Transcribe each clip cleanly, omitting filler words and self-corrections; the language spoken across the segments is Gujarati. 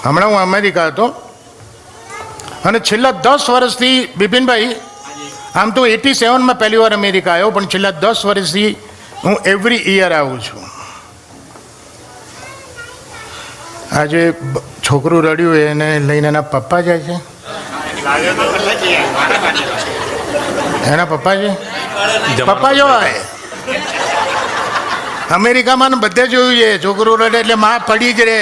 હમણાં હું અમેરિકા હતો અને છેલ્લા 10 વર્ષથી બિપિનભાઈ, આમ તો 87માં પહેલી વાર અમેરિકા આવ્યો, પણ છેલ્લા 10 વર્ષથી હું એવરી યર આવું છું. આજે છોકરું રડ્યું એને લઈને એના પપ્પા જાય છે, એના પપ્પા છે, પપ્પા જોવાય. અમેરિકામાં બધે જોયું છે, છોકરું રડે એટલે માં પડી જ રે,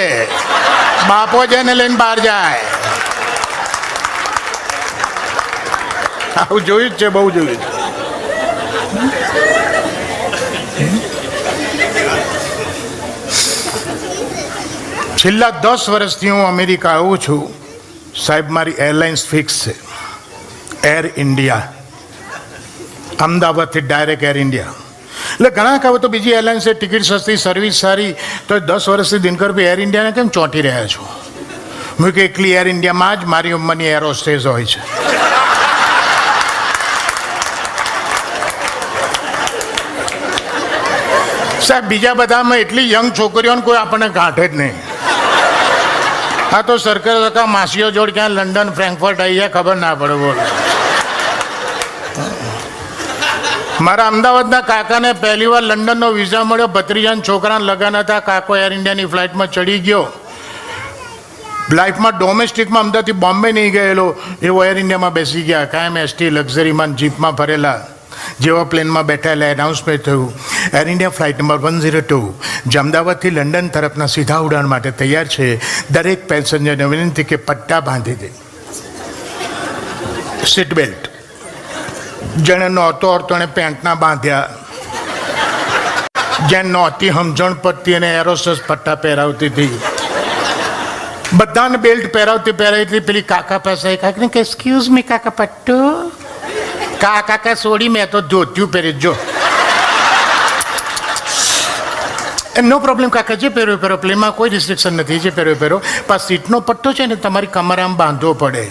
બાપો છે ને લઈને બહાર જાય. આવું જોયું જ છે, બહુ જોયું છે. છેલ્લા 10 વર્ષથી હું અમેરિકા આવું છું સાહેબ. મારી એરલાઇન્સ ફિક્સ છે, એર ઇન્ડિયા. અમદાવાદથી ડાયરેક્ટ એર ઇન્ડિયા. એટલે ઘણા કહો તો બીજી એરલાઇન્સ છે, ટિકિટ સસ્તી, સર્વિસ સારી, તો 10 વર્ષથી દિનકરભાઈ એર ઇન્ડિયાને કેમ ચોંટી રહ્યા છો? મેં કે એકલી એર ઇન્ડિયામાં જ મારી ઉંમરની એર હોસ્ટેસ હોય છે. સાહેબ બીજા બધામાં એટલી યંગ છોકરીઓને કોઈ આપણને ગાંઠે જ નહીં. હા તો સરકાર માસીઓ જોડ ક્યાં લંડન ફ્રેન્કફર્ટ આવી જાય ખબર ના પડે. બોલો, મારા અમદાવાદના કાકાને પહેલી વાર લંડનનો વિઝા મળ્યો, ભત્રીજાના છોકરાના લગ્ન હતા, કાકો એર ઇન્ડિયાની ફ્લાઇટમાં ચડી ગયો. લાઈફમાં ડોમેસ્ટિકમાં અમદાવાદથી બોમ્બે નહીં ગયેલો એવો એર ઇન્ડિયામાં બેસી ગયા. કાયમ એસટી લક્ઝરીમાં જીપમાં ફરેલા. જેવા પ્લેનમાં બેઠા એટલે એનાઉન્સમેન્ટ થયું, એર ઇન્ડિયા ફ્લાઇટ નંબર 102 જે અમદાવાદથી લંડન તરફના સીધા ઉડાન માટે તૈયાર છે. દરેક પેસેન્જરને વિનંતી કે પટ્ટા બાંધી દે, સીટ બેલ્ટ. જેણે નહોતો અડતો એને પેન્ટના બાંધ્યા, જેને નહોતી સમજણ પડતી એને એરોસસ પટ્ટા પહેરાવતી હતી. બધાને બેલ્ટ પહેરાવતી પેલી કાકા પાસે કાકને કે એક્સક્યુઝ મી કાકા પટ્ટો. કાકા છોડી, મેં તો ધોત્યું પહેરી. જો નો પ્રોબ્લેમ કાકા, જે પહેર્યો પહેરો, પ્લેનમાં કોઈ રિસ્ટ્રિક્શન નથી, જે પહેર્યો. પણ સીટનો પટ્ટો છે ને તમારી કમર આમ બાંધવો પડે.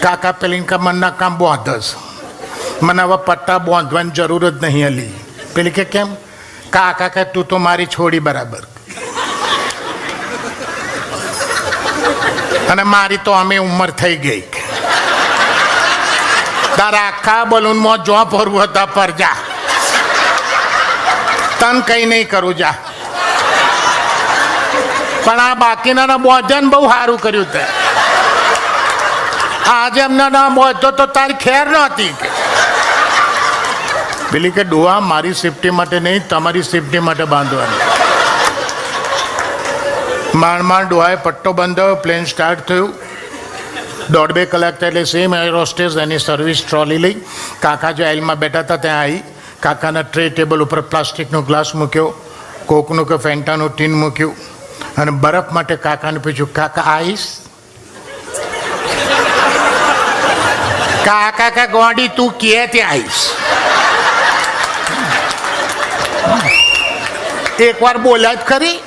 કાકા પેલી કમરના કામ બાંધસ, મને હવે પટ્ટા બાંધવાની જરૂર જ નહીં હલી. પેલી કે કેમ? કાકા કે તું તો મારી છોડી બરાબર, અને મારી તો અમે ઉંમર થઈ ગઈ. તારા આખા બલૂનમાં જો ફરવું હતા પર જા, તન કઈ નહીં કરું જા. પણ આ બાકીના બોધ્યાને બહુ સારું કર્યું તે. આજે એમને ના બોધતો તો તારી ખેર નહોતી. પેલી કે ડોહા મારી સેફટી માટે નહીં, તમારી સેફટી માટે બાંધવાની. માંડ ડોહાએ પટ્ટો બાંધ્યો, પ્લેન સ્ટાર્ટ થયું. 1.5-2 કલાક થાય એટલે સેમ એર હોસ્ટેસ એની સર્વિસ ટ્રોલી લઈ કાકા જે આઇલમાં બેઠા હતા ત્યાં આવી. કાકાના ટ્રે ટેબલ ઉપર પ્લાસ્ટિકનો ગ્લાસ મૂક્યો, કોકનું કે ફેન્ટાનું ટીન મૂક્યું, અને બરફ માટે કાકાને પૂછ્યું, કાકા આઈસ? કાકા કા ગોડી તું કે ત્યાં આઈસ? એકવાર બોલ્યા જ ખરી.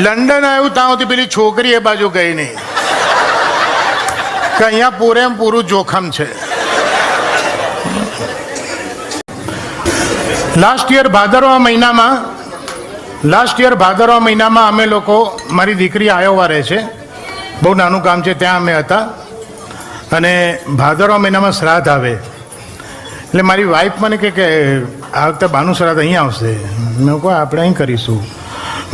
લંડન આવ્યું ત્યાં સુધી પેલી છોકરી એ બાજુ ગઈ નહીં કે અહીંયા પૂરેપૂરું જોખમ છે. લાસ્ટ યર ભાદરવા મહિનામાં અમે લોકો, મારી દીકરી આયોવા રહે છે, બહુ નાનું ગામ છે, ત્યાં અમે હતા. અને ભાદરવા મહિનામાં શ્રાદ્ધ આવે એટલે મારી વાઈફ મને કે આ વખતે બાનું શ્રાદ્ધ અહીંયા આવશે. મેં કહું આપણે અહીં કરીશું.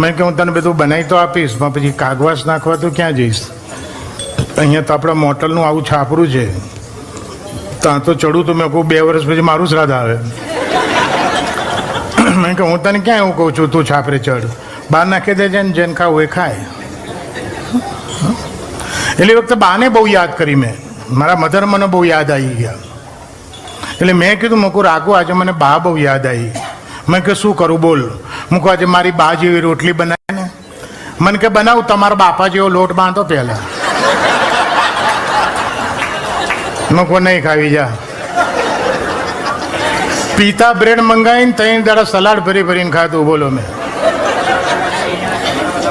મેં કે હું તને બધું બનાવી તો આપીશ, પણ પછી કાગવાસ નાખવા તો ક્યાં જઈશ? અહીંયા તો આપણા મોટલનું આવું છાપરું છે, ત્યાં તો ચડું તો મેં કહું 2 વર્ષ પછી મારું શ્રાદ્ધ આવે. મેં કે હું તને ક્યાં એવું કહું છું તું છાપરે ચડ, બહાર નાખી દેજે ને જેને ખાવું એ ખાય. એટલે વખતે બાને બહુ યાદ કરી મેં, મારા મધર મને બહુ યાદ આવી ગયા. એટલે મેં કીધું મૂકું રાખું, આજે મને બા બહુ યાદ આવી. મેં કે શું કરું બોલ? મૂકો આજે મારી બા જેવી રોટલી બનાવે ને. મને કે બનાવું, તમારા બાપા જેવો લોટ બાંધો પહેલા. મૂકો નહીં ખાવી જા. પિતા બ્રેડ મંગાવીને 3 દાડા સલાડ ભરીને ખાધું. બોલો મેં.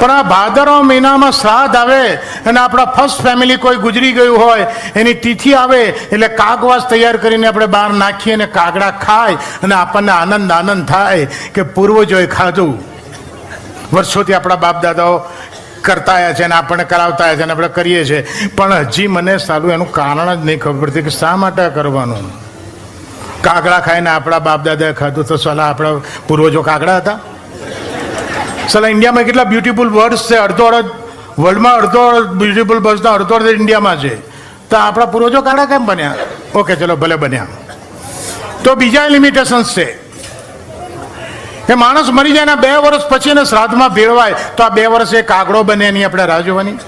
પણ આ ભાદરવા મહિનામાં શ્રાદ્ધ આવે અને આપણા ફર્સ્ટ ફેમિલી કોઈ ગુજરી ગયું હોય એની તિથિ આવે એટલે કાગવાસ તૈયાર કરીને આપણે બહાર નાખીએ અને કાગડા ખાય અને આપણને આનંદ થાય કે પૂર્વજોએ ખાધું. વર્ષોથી આપણા બાપ દાદાઓ કરતા આવ્યા છે અને આપણને કરાવતા આવ્યા છે અને આપણે કરીએ છીએ, પણ હજી મને સારું એનું કારણ જ નહીં ખબર પડતી કે શા માટે કરવાનું. કાગડા ખાઈને આપણા બાપ દાદાએ ખાધું તો સલાહ આપણા પૂર્વજો કાગડા હતા? સલાહ ઇન્ડિયામાં કેટલા બ્યુટીફુલ વર્ડ્સ છે, અડધો અડધ વર્લ્ડમાં અડધો બ્યુટીફુલ વર્ડ્સના અડધો અડધ ઇન્ડિયામાં છે, તો આપણા પૂર્વજો કાગડા કેમ બન્યા? ઓકે ચલો ભલે બન્યા. તો બીજા લિમિટેશન્સ છે કે માણસ મરી જાય ને 2 વર્ષ પછી એને શ્રાદ્ધમાં ભેળવાય તો આ 2 વર્ષે કાગડો બને એની આપણે રાહ જોવાની.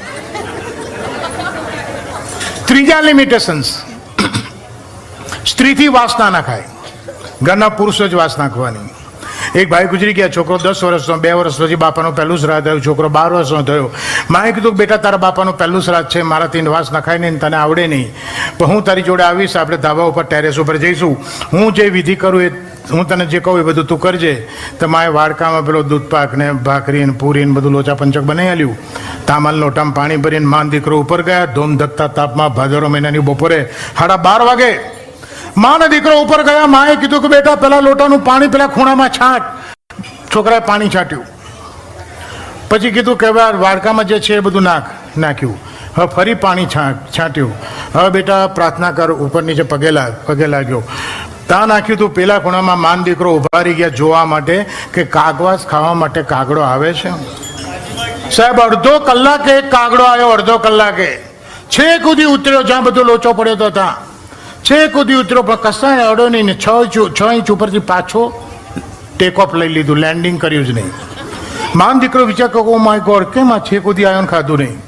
ત્રીજા લિમિટેશન્સ, સ્ત્રીથી વાસ ના ખાય, ઘરના પુરુષો જ વાસ નાખવાની. એક ભાઈ ગુજરી ગયા, છોકરો 10 વર્ષનો, 2 વર્ષ પછી બાપાનું પહેલું શ્રાદ્ધ થયું, છોકરો 12 વર્ષનો થયો. માએ કીધું બેટા તારા બાપાનું પહેલું શ્રાદ્ધ છે, મારાથી વાસ નખાય નહીં, તને આવડે નહીં, પણ હું તારી જોડે આવીશ, આપણે ધાબા ઉપર ટેરેસ ઉપર જઈશું, હું જે વિધિ કરું એ હું તને જે કહું એ બધું તું કરજે. તો માએ વાડકામાં પેલો દૂધપાક ને ભાખરી ને પૂરી ને બધું લોચા પંચક બનાવી આલ્યું. તામાલ લોટામાં પાણી ભરીને માન દીકરો ઉપર ગયા. ધોમ ધકતા તાપમાં ભાદરવા મહિનાની બપોરે 12:30 વાગે માને દીકરો ઉપર ગયા. માએ કીધું કે બેટા પેલા લોટાનું પાણી પેલા ખૂણામાં છાંટ. છોકરાએ પાણી છાંટ્યું, પછી કીધું કે વાડકામાં જે છે એ બધું નાખ્યું. હવે ફરી પાણી છાંટ્યું. હવે બેટા પ્રાર્થના કર, ઉપર નીચે પગે લાગ્યો. ત્યાં નાખ્યું તું પેલા ખૂણામાં. માન દીકરો ઉભા રહી ગયા જોવા માટે કે કાગવાસ ખાવા માટે કાગડો આવે છે. સાહેબ અડધો કલાકે એક કાગડો આવ્યો, અડધો કલાકે છેક સુધી ઉતર્યો, જ્યાં બધો લોચો પડ્યો હતો ત્યાં છેક સુધી ઉતર્યો, પણ કસાય અડો નહીં ને 6 ઇંચ ઉપરથી પાછો ટેક ઓફ લઈ લીધું, લેન્ડિંગ કર્યું જ નહીં. માન દીકરો વિચાર કરો, ઓ માય ગોડ, કેમ આ છેક સુધી આવ્યો ને ખાધું નહીં.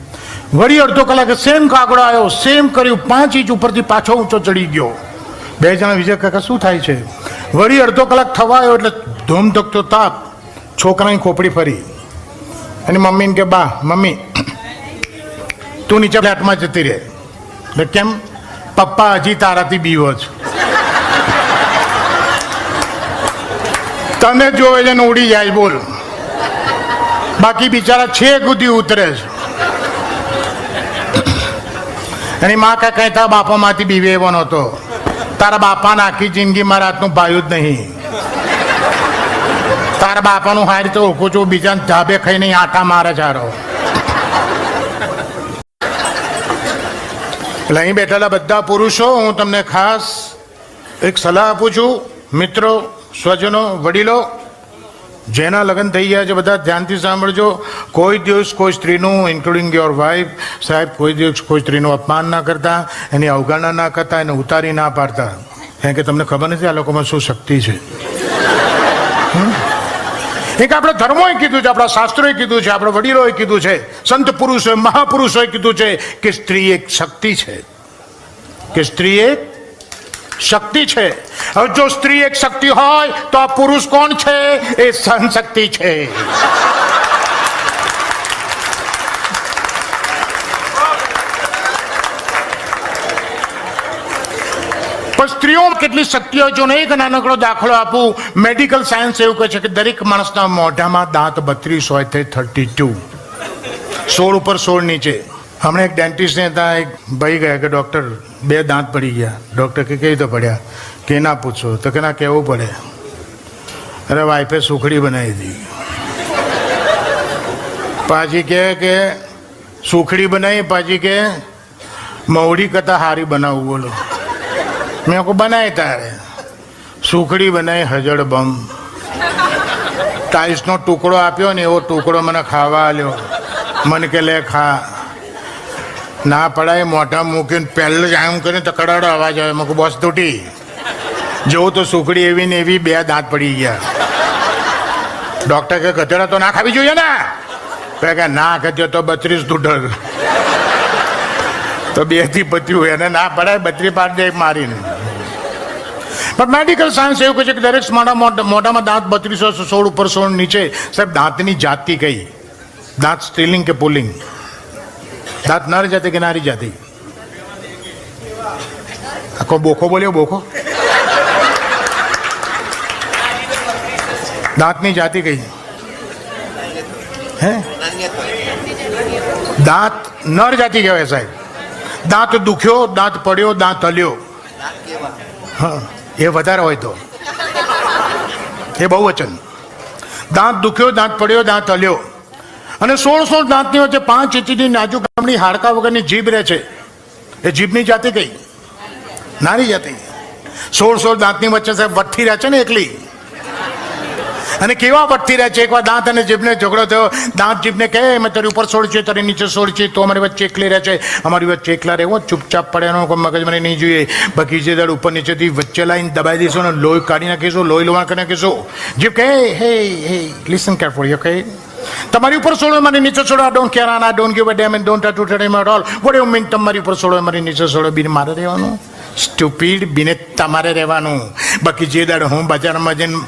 વળી અડધો કલાકે સેમ કાગડો આવ્યો, સેમ કર્યું, 5 ઇંચ ઉપરથી પાછો ઊંચો ચડી ગયો. 2 જણા વિચાર કાકા શું થાય છે? વળી અડધો કલાક થવા આવ્યો એટલે ધૂમ ધકતો તાપ, છોકરાની ખોપડી ફરી. અને મમ્મીને કે બા મમ્મી તું નીચે ફ્લેટમાં જતી રહે. એટલે કેમ? પપ્પા હજી તારાથી બીવો છે, તને જોવે છે ને ઉડી જાય. બોલ, બાકી બિચારા છેક સુધી ઉતરે છે. એની માં કાંઈ કહેતા બાપામાંથી બીવે એવો નહોતો. તારા બાપાને આખી જિંદગી મારા હાથનું ભાયું જ નહીં. તારા બાપાનું હારી તો ઓળખું છું, બીજાને ધાબે ખાઈને આટા મારે ચારો. એટલે અહીં બેઠેલા બધા પુરુષો, હું તમને ખાસ એક સલાહ આપું છું. મિત્રો, સ્વજનો, વડીલો, જેના લગ્ન થઈ ગયા છે બધા ધ્યાનથી સાંભળજો. કોઈ દિવસ કોઈ સ્ત્રીનું, ઇન્ક્લુડિંગ યોર વાઇફ, સાહેબ, કોઈ દિવસ કોઈ સ્ત્રીનું અપમાન ના કરતા, એની અવગણના ના કરતા, એને ઉતારી ના પાડતા. કારણ કે તમને ખબર નથી આ લોકોમાં શું શક્તિ છે. એક આપણા ધર્મોએ કીધું છે, આપણા શાસ્ત્રોએ કીધું છે, આપણા વડીલોએ કીધું છે, સંત પુરુષોએ, મહાપુરુષોએ કીધું છે કે સ્ત્રી એક શક્તિ છે, કે સ્ત્રી એક શક્તિ છે. હવે જો સ્ત્રી એક શક્તિ હોય તો આ પુરુષ કોણ છે? એ સહન શક્તિ છે. પણ સ્ત્રીઓ કેટલી શક્તિઓ જો નહીં, એક નાનકડો દાખલો આપું. મેડિકલ સાયન્સ એવું કહે છે કે દરેક માણસના મોઢામાં દાંત 32 હોય તે 32, 16 ઉપર 16 નીચે. હમણાં એક ડેન્ટિસ્ટને ત્યાં એક ભાઈ ગયા કે ડૉક્ટર 2 દાંત પડી ગયા. ડૉક્ટર કે કેવી રીતે પડ્યા? કે ના પૂછો. તો કે ના કહેવું પડે. અરે વાઈફે સુખડી બનાવી હતી. પાછી કે સુખડી બનાવી, પાછી કે મવડી કરતા હારી બનાવું. બોલો, મેં કોઈ બનાવી તારે સુખડી બનાવી હજડ બમ. ટાઈસનો ટુકડો આપ્યો ને એવો ટુકડો મને ખાવા આલ્યો. મને કે લે ખા. ના પડાય, મોઢા મૂકીને પહેલું જ આમ કરીને તો કડાડો અવાજ આવે. મેં બોસ તૂટી જેવું તો સુખડી એવી ને એવી 2 દાંત પડી ગયા. ડૉક્ટર કે ગધેડા તો ના ખાવી જોઈએ ને? કે ના ખાધ્યો તો 32 તૂટલ. તો 2 થી પત્યું, એને ના પડાય 32 પાડી દે મારીને. પણ મેડિકલ સાયન્સ એવું કહે છે કે દરેક મોઢામાં દાંત 32, 16 ઉપર 16 નીચે. સાહેબ, દાંતની જાતિ કઈ? દાંત સ્ત્રીલિંગ કે પુલ્લિંગ? દાંત નર જાતિ કે નારી જાતિ? આખો બોખો બોલ્યો, બોખો. દાંતની જાતિ કઈ? હે? દાંત નર જાતિ કહેવાય સાહેબ. દાંત દુખ્યો, દાંત પડ્યો, દાંત હલ્યો. હા, એ વધારે હોય તો એ બહુવચન. દાંત દુખ્યો, દાંત પડ્યો, દાંત હલ્યો. અને 16 દાંતની વચ્ચે 5 ઇંચની નાજુક ગામડી હાડકા વગરની જીભ રહે છે. એ જીભની જાતિ કઈ? નાની જાતિ. 16 દાંતની વચ્ચે સાહેબ વઠ્ઠી રહે છે ને એકલી. અને કેવા વઠ્ઠી રહે છે? એકવાર દાંત અને જીભને ઝઘડો થયો. દાંત જીભને કહે મેં તારી ઉપર સોળ છે, તારી નીચે સોળ છે, તો અમારી વચ્ચે એકલી રહે છે. અમારી વચ્ચે એકલા રહેવો, ચૂપચાપ પડે એનો કોઈ મગજ મને નહીં જોઈએ. બાકી જે દાડ ઉપર નીચેથી વચ્ચે લાઈને દબાઈ દઈશું ને લોહી કાઢી નાખીશું, લોહી લોહા કરી નાખીશું. જીભ કહે હે હે લિસન કેરફુલી, ઓકે? તમારી ઉપર છોડો, મારી નીચે છોડો. I don't care and I don't give a damn and don't try to tell me at all. What you mean તમારી ઉપર છોડો, મારી નીચે છોડો? બીને મારે રહેવાનું? સ્ટુપિડ, બીને તમારે રહેવાનું. બાકી જે દાડ હું બજારમાં જઈને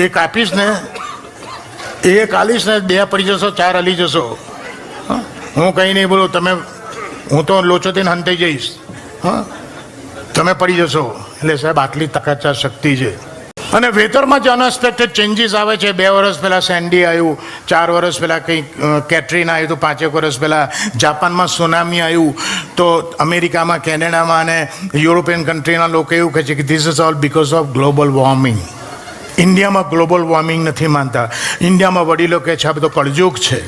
એક આપીશ ને, એક આલીશ ને, 2 પડી જશો, 4 હલી જશો. હું કંઈ નહીં બોલું, તમે, હું તો લોચો થઈને હંતાઈ જઈશ. હા, તમે પડી જશો. એટલે સાહેબ આટલી તાકાત શક્તિ છે. અને વેધરમાં જે અનએક્સપેક્ટેડ ચેન્જીસ આવે છે, 2 વર્ષ પહેલાં સેન્ડી આવ્યું, 4 વર્ષ પહેલાં કંઈક કેટરીના આવ્યું, તો 5 વર્ષ પહેલાં જાપાનમાં સુનામી આવ્યું, તો અમેરિકામાં, કેનેડામાં અને યુરોપિયન કન્ટ્રીના લોકો એવું કહે છે કે this is all because of global warming. ઇન્ડિયામાં ગ્લોબલ વોર્મિંગ નથી માનતા. ઇન્ડિયામાં વડીલો કહે છે આ બધો કળયુગ છે.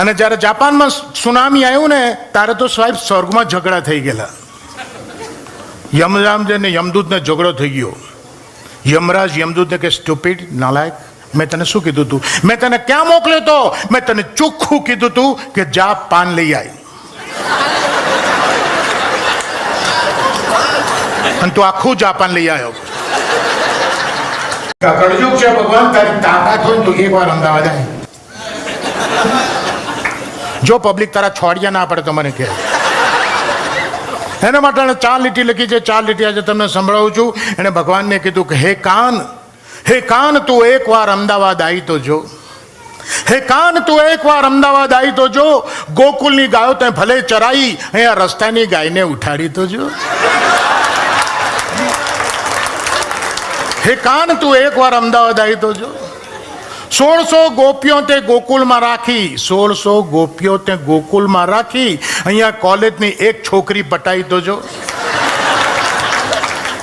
અને જ્યારે જાપાનમાં સુનામી આવ્યું ને, ત્યારે તો સાહેબ સ્વર્ગમાં ઝઘડા થઈ ગયેલા. યમરાજ ને યમદૂતને ઝઘડો થઈ ગયો. યમરાજ યમદૂતને કે સ્ટુપિડ, નાલાયક, મેં તને શું કીધું તું? મેં તને ક્યાં મોકલ્યો તો? મેં તને ચોખ્ખું કીધું તું કે જા પાન લઈ આય. અને તું આખું જાપાન લઈ આવ્યો. કળયુગ છે ભગવાન, તારી તાકાત હોય તો એકવાર અમદાવાદ આય. જો પબ્લિક તારા છોડિયા ના પડે તો મને કહે. એના માટે 4 લીટી લખી છે. 4 લીટી આજે તમને સંભળાવું છું. એણે ભગવાનને કીધું કે હે કાન તું એકવાર અમદાવાદ આવી તો જો. હે કાન તું એકવાર અમદાવાદ આવી તો જો. ગોકુલની ગાયો તે ભલે ચરાઈ, અહીંયા રસ્તાની ગાયને ઉઠાડી તો જો. હે કાન તું એકવાર અમદાવાદ આવી તો જો. 1600 ગોપીઓ તે ગોકુલમાં રાખી, 1600 ગોપીઓ તે ગોકુલમાં રાખી, અહીંયા કોલેજની એક છોકરી પટાઈ તો જો.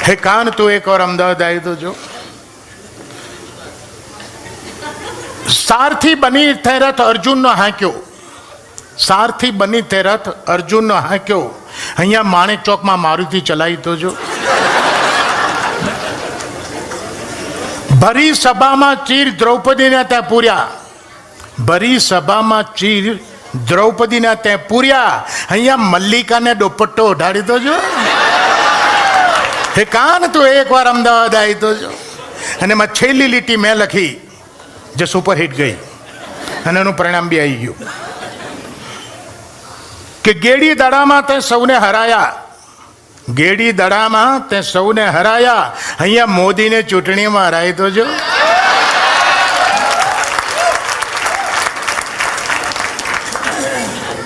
હે કાન તું એકવાર અમદાવાદ આવી તો જો. સારથી બની તે રથ અર્જુનનો હાંક્યો. સારથી બની તે રથ અર્જુનનો હાંક્યો, અહીંયા માણેક ચોકમાં મારુતિ ચલાવી તો જો. ભરી સભામાં ચીર દ્રૌપદીને ત્યાં પૂર્યા. ભરી સભામાં ચીર દ્રૌપદીને ત્યાં પૂર્યા, અહીંયા મલ્લિકાને દુપટ્ટો ઓઢાડી તો જો. હે કાન તું એકવાર અમદાવાદ આવી તો જો. અને એમાં છેલ્લી લીટી મેં લખી જે સુપરહિટ ગઈ અને એનું પરિણામ બી આવી ગયું કે ગેડી દડામાં તે સૌને હરાયા. ગેડી દડામાં તે સૌને હરાયા, અહીંયા મોદીને ચૂંટણીમાં હરાય તો જો.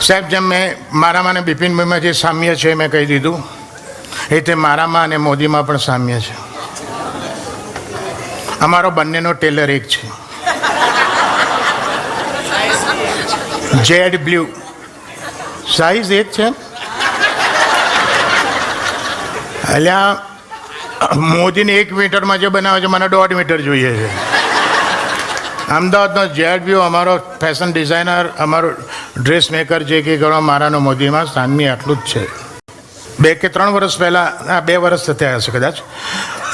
સાહેબ, જેમ મેં મારામાં અને બિપિનભાઈમાં જે સામ્ય છે મેં કહી દીધું, એ તે મારામાં અને મોદીમાં પણ સામ્ય છે. અમારો બંનેનો ટેલર એક છે. જેડ બ્લુ સાઈઝ એક છે. અલ્યા મોદીને 1 મીટરમાં જે બનાવે છે, મને 1.5 મીટર જોઈએ છે. અમદાવાદનો જેડ વ્યૂ અમારો ફેશન ડિઝાઇનર, અમારો ડ્રેસ મેકર જે કે ગણો મારાનો મોદીમાં સાનમી આટલું જ છે. 2 કે 3 વર્ષ પહેલાં, 2 વર્ષ થયા હશે કદાચ,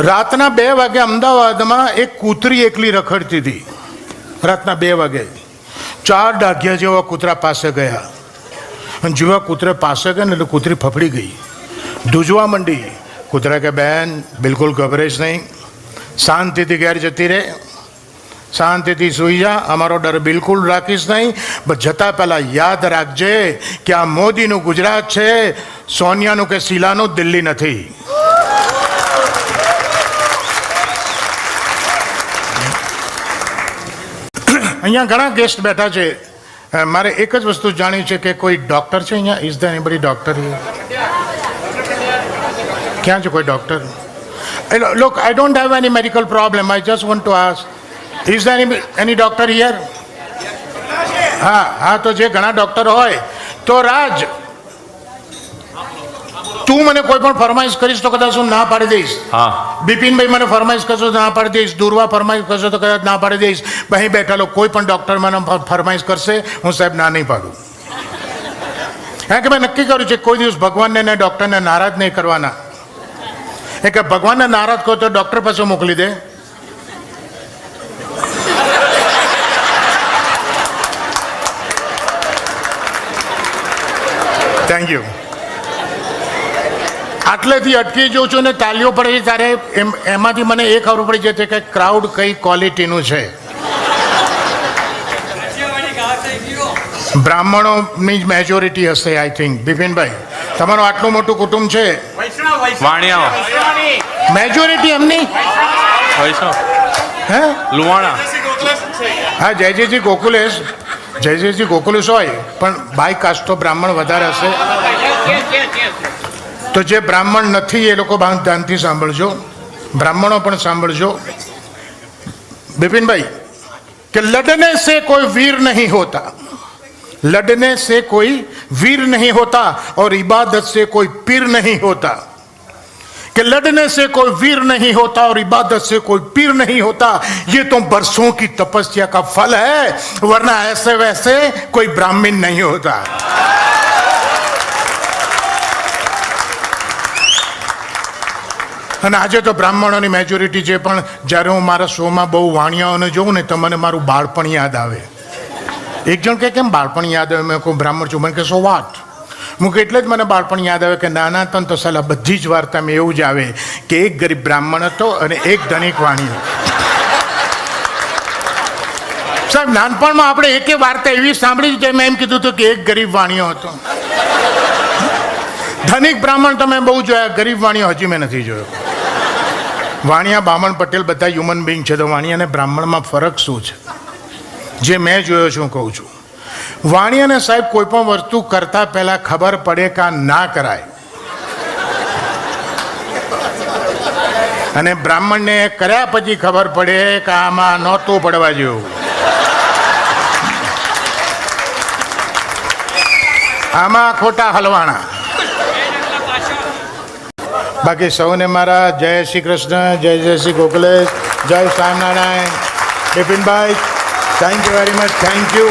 રાતના 2 વાગે અમદાવાદમાં એક કૂતરી એકલી રખડતી હતી. રાતના 2 વાગે 4 ડાઘિયા જેવા કૂતરા પાસે ગયા. અને જેવા કૂતરા પાસે ગયા ને એટલે કૂતરી ફફડી ગઈ, ધ્રુજવા માંડી. કૂતરા કે બેન બિલકુલ ગભરેશ નહીં, શાંતિથી ઘેર જતી રહે, શાંતિથી સૂઈ જા, અમારો ડર બિલકુલ રાખીશ નહીં. બસ જતાં પહેલાં યાદ રાખજે કે આ મોદીનું ગુજરાત છે, સોનિયાનું કે શીલાનું દિલ્હી નથી. અહીંયા ઘણા ગેસ્ટ બેઠા છે. મારે એક જ વસ્તુ જાણવી છે કે કોઈ ડૉક્ટર છે અહીંયા? Is the anybody doctor? ક્યાં છે કોઈ doctor? Look, I don't have any medical problem. I just want to ask, is there any doctor here? હા, તો જે ઘણા ડૉક્ટર હોય તો રાજ તું મને કોઈ પણ ફરમાઈશ કરીશ તો કદાચ હું ના પાડી દઈશ. હા. બિપિનભાઈ મને ફરમાઈશ કરશો તો ના પાડી દઈશ. દુર્વા ફરમાઈશ કરશો તો કદાચ ના પાડી દઈશ. અહીં બેઠેલો કોઈ પણ ડૉક્ટર મને ફરમાઈશ કરશે હું સાહેબ ના નહીં પાડું. કારણ કે મેં નક્કી કર્યું છે કોઈ દિવસ ભગવાનને ને ડૉક્ટરને નારાજ નહીં કરવાના. એ કે ભગવાનને નારાજ કરો તો ડૉક્ટર પાસે મોકલી દે. Thank you. આટલેથી અટકી જાઉં છું ને તાલીઓ પડે છે ત્યારે એમાંથી મને એ ખબર પડી જાય છે કે ક્રાઉડ કઈ ક્વોલિટીનું છે. બ્રાહ્મણોની જ મેજોરિટી હશે આઈ થિંક. બિપિનભાઈ તમારું આટલું મોટું કુટુંબ છે. વાણિયા મેજોરિટી એમની વૈષ્ણવ હે લુવાણા. હા જયજીજી ગોકુલેશ જયજીજી ગોકુલેશ હોય પણ બાય કાસ્ટ તો બ્રાહ્મણ વધારે હશે. તો જે બ્રાહ્મણ નથી એ લોકો ધ્યાનથી સાંભળજો. બ્રાહ્મણો પણ સાંભળજો. બિપિનભાઈ કે લડને से कोई वीर नहीं होता, लड़ने से कोई वीर नहीं होता और इबादत से कोई पीर नहीं होता. कि लड़ने से कोई वीर नहीं होता और इबादत से कोई पीर नहीं होता. ये तो बरसों की तपस्या का फल है, वरना ऐसे वैसे कोई ब्राह्मण नहीं होता. અને આજે તો બ્રાહ્મણોની મેજોરિટી છે પણ જ્યારે હું મારા શોમાં બહુ વાણિયાઓને જોઉં ને તો મને મારું બાળપણ યાદ આવે. એક જણ કહે કેમ બાળપણ યાદ આવે? મેં કોઈ બ્રાહ્મણ છું. મને કહે સો વાત. હું કે એટલે જ મને બાળપણ યાદ આવે કે નાના હતા તો સાલા બધી જ વાર્તામાં એવું જ આવે કે એક ગરીબ બ્રાહ્મણ હતો અને એક ધનિક વાણિયો. સાહેબ નાનપણમાં આપણે એકે વાર્તા એવી સાંભળી છે મેં એમ કીધું હતું કે એક ગરીબ વાણિયો હતો. ધનિક બ્રાહ્મણ તમે બહુ જોયા, ગરીબ વાણિયો હજી મેં નથી જોયો. વાણિયા બામણ પટેલ બધા હ્યુમન બિંગ છે તો વાણિયા અને બ્રાહ્મણમાં ફરક શું છે જે મેં જોયો છું કહું છું. વાણિયાને સાહેબ કોઈ પણ વસ્તુ કરતા પહેલા ખબર પડે કે આ ના કરાય, અને બ્રાહ્મણને કર્યા પછી ખબર પડે કે આમાં નહોતું પડવા જેવું, આમાં ખોટા હલવાણા. બાકી સૌને મારા જય શ્રી કૃષ્ણ, જય જય શ્રી ગોકુલેશ, જય Swaminarayan. Bipinbhai thank you very much. Thank you.